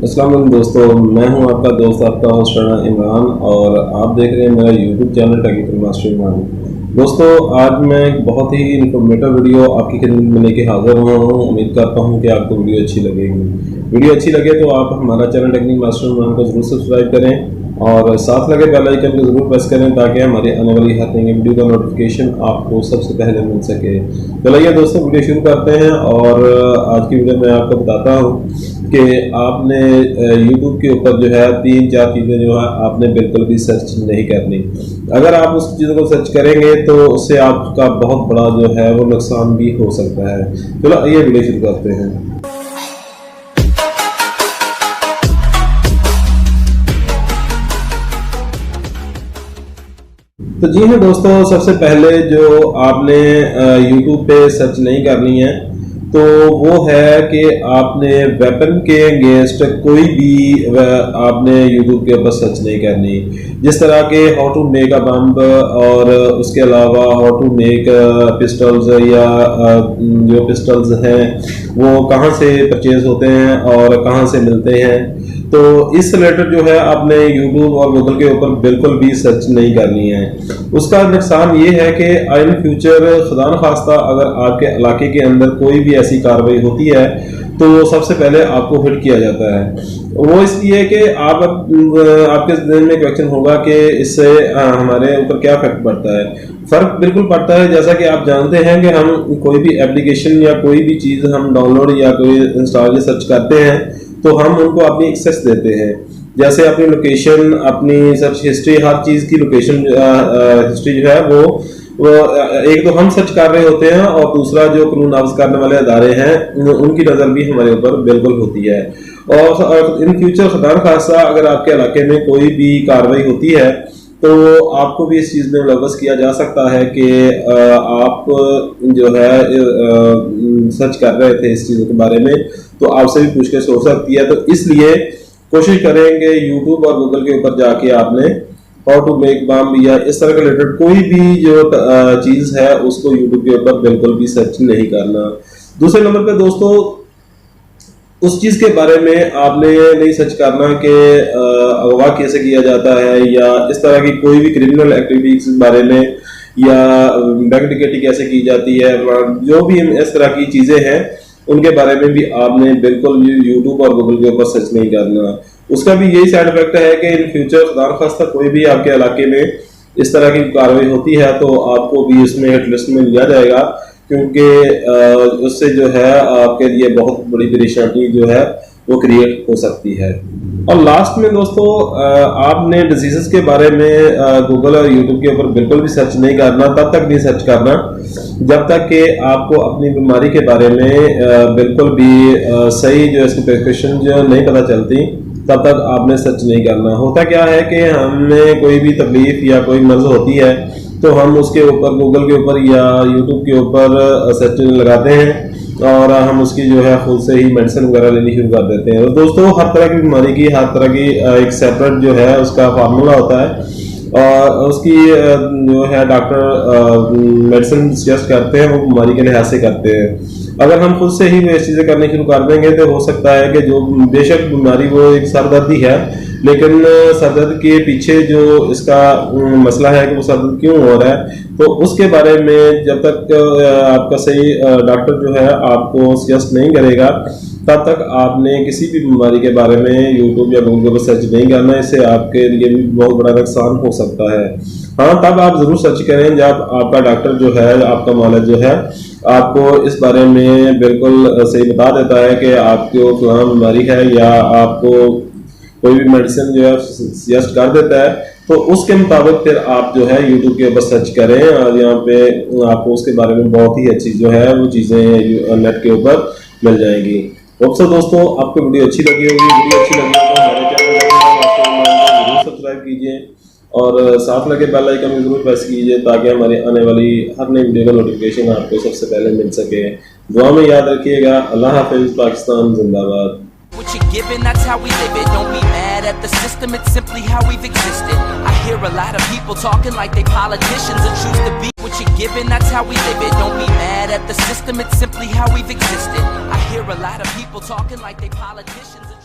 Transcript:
अस्सलाम वालेकुम दोस्तों, मैं हूं आपका दोस्त, आपका होस्ट राना इमरान और आप देख रहे हैं मेरा YouTube channel technical master Imran. दोस्तों, आज मैं एक बहुत ही इन्फॉर्मेटिव वीडियो आपकी खिदमत में लेके हाजिर हुआ हूं। उम्मीद करता हूं कि आपको वीडियो अच्छी लगेगी। वीडियो अच्छी लगे तो आप हमारा चैनल टेक्निकल मास्टर इमरान को ज़रूर सब्सक्राइब करें और साथ लगे बेल आइकन को ज़रूर प्रेस करें ताकि हमारी आने वाली हर नई वीडियो का नोटिफिकेशन आपको सबसे पहले मिल सके। चलिए दोस्तों, वीडियो शुरू करते हैं और आज की वीडियो में आपको बताता हूं कि आपने YouTube के ऊपर जो है 3-4 चीज़ें जो है आपने बिल्कुल भी सर्च नहीं करनी। अगर आप उस चीज़ों को सर्च करेंगे तो उससे आपका बहुत बड़ा जो है वो नुकसान भी हो सकता है। चलो आइए वीडियो शुरू करते हैं। तो जी हाँ दोस्तों, सबसे पहले जो आपने YouTube पे सर्च नहीं करनी है तो वो है कि आपने वेपन के अगेंस्ट कोई भी आपने YouTube के ऊपर सर्च नहीं करनी। जिस तरह के हाउ टू मेक अ बम्ब और उसके अलावा हाउ टू मेक पिस्टल्स या जो पिस्टल्स हैं वो कहाँ से परचेज होते हैं और कहाँ से मिलते हैं, तो इस रिलेटेड जो है आपने YouTube और गूगल के ऊपर बिल्कुल भी सर्च नहीं करनी है। उसका नुकसान ये है कि इन फ्यूचर खुदा न खास्ता अगर आपके इलाके के अंदर कोई भी ऐसी कार्रवाई होती है तो सबसे पहले आपको हिट किया जाता है। वो इसलिए कि आपके जहन में क्वेश्चन होगा कि इससे हमारे ऊपर क्या इफेक्ट पड़ता है। फर्क बिल्कुल पड़ता है। जैसा कि आप जानते हैं कि हम कोई भी एप्लीकेशन या कोई भी चीज़ हम डाउनलोड या कोई इंस्टॉल या सर्च करते हैं तो हम उनको अपनी एक्सेस देते हैं। जैसे अपनी लोकेशन, अपनी सर्च हिस्ट्री, हर चीज़ की लोकेशन हिस्ट्री जो है वो एक तो हम सर्च कर रहे होते हैं और दूसरा जो कानून नाफिज करने वाले अदारे हैं उनकी नज़र भी हमारे ऊपर बिल्कुल होती है। और इन फ्यूचर खुदा न खास्ता अगर आपके इलाके में कोई भी कार्रवाई होती है तो आपको भी इस चीज़ में मुलव्वस किया जा सकता है कि आप जो है सर्च कर रहे थे इस चीज़ों के बारे में, तो आपसे भी पूछताछ हो सकती है। तो इसलिए कोशिश करेंगे YouTube और गूगल के ऊपर जाके आपने हाउ टू मेक बम्ब या इस तरह के रिलेटेड कोई भी जो चीज़ है उसको YouTube के ऊपर बिल्कुल भी सर्च नहीं करना। दूसरे नंबर पे दोस्तों, उस चीज़ के बारे में आपने नहीं सर्च करना कि अगवा कैसे किया जाता है या इस तरह की कोई भी क्रिमिनल एक्टिविटीज के बारे में या बैंक डकैती कैसे की जाती है, जो भी इस तरह की चीज़ें हैं उनके बारे में भी आपने बिल्कुल YouTube और गूगल के ऊपर सर्च नहीं करना। उसका भी यही साइड इफेक्ट है कि इन फ्यूचर खुदा न खास्ता कोई भी आपके इलाके में इस तरह की कार्रवाई होती है तो आपको भी इसमें हिट लिस्ट में लिया जाएगा, क्योंकि उससे जो है आपके लिए बहुत बड़ी परेशानी जो है वो क्रिएट हो सकती है। और लास्ट में दोस्तों, आपने डिजीज़ के बारे में गूगल और यूट्यूब के ऊपर बिल्कुल भी सर्च नहीं करना। तब तक नहीं सर्च करना जब तक कि आपको अपनी बीमारी के बारे में बिल्कुल भी सही जो इसकी प्रिस्क्रिप्शन जो नहीं पता चलती, तब तक आपने सर्च नहीं करना। होता क्या है कि हमें कोई भी तकलीफ या कोई मर्ज होती है तो हम उसके ऊपर गूगल के ऊपर या यूट्यूब के ऊपर सर्च लगाते हैं और हम उसकी जो है खुद से ही मेडिसिन वगैरह लेनी शुरू कर देते हैं। तो दोस्तों, हर तरह की बीमारी की हर तरह की एक सेपरेट जो है उसका फार्मूला होता है और उसकी जो है डॉक्टर मेडिसिन सजेस्ट करते हैं वो बीमारी के लिहाज से करते हैं। अगर हम खुद से ही वो चीज़ें करनी शुरू कर देंगे तो हो सकता है कि जो बेशक बीमारी वो एक सरदर्दी है, लेकिन सरदर्द के पीछे जो इसका मसला है कि वो सरदर्द क्यों हो रहा है, तो उसके बारे में जब तक आपका सही डॉक्टर जो है आपको सजेस्ट नहीं करेगा तब तक आपने किसी भी बीमारी के बारे में यूट्यूब या गूगल पर सर्च नहीं करना। इससे आपके लिए भी बहुत बड़ा नुकसान हो सकता है। हाँ, तब आप ज़रूर सर्च करें जब आपका डॉक्टर जो है, आपका मालिक जो है आपको इस बारे में बिल्कुल सही बता देता है कि आपको फलां बीमारी है या आपको कोई भी मेडिसिन जो है सजेस्ट कर देता है, तो उसके मुताबिक फिर आप जो है YouTube के ऊपर सर्च करें और यहाँ पे आपको उसके बारे में बहुत ही अच्छी जो है वो चीज़ें नेट के ऊपर मिल जाएंगी। दोस्तों, आपको वीडियो अच्छी लगी होगी। वीडियो अच्छी लगी तो हमारे चैनल को जरूर सब्सक्राइब कीजिए और साथ लगे बेल आइकन को जरूर प्रेस कीजिए ताकि हमारी आने वाली हर नई वीडियो का नोटिफिकेशन आपको सबसे पहले मिल सके। दुआ में याद रखिएगा। अल्लाह हाफिज़। पाकिस्तान जिंदाबाद। What you're given, that's how we live it. Don't be mad at the system, it's simply how we've existed. I hear a lot of people talking like they politicians and choose to be what you're given, that's how we live it. Don't be mad at the system, it's simply how we've existed. I hear a lot of people talking like they politicians.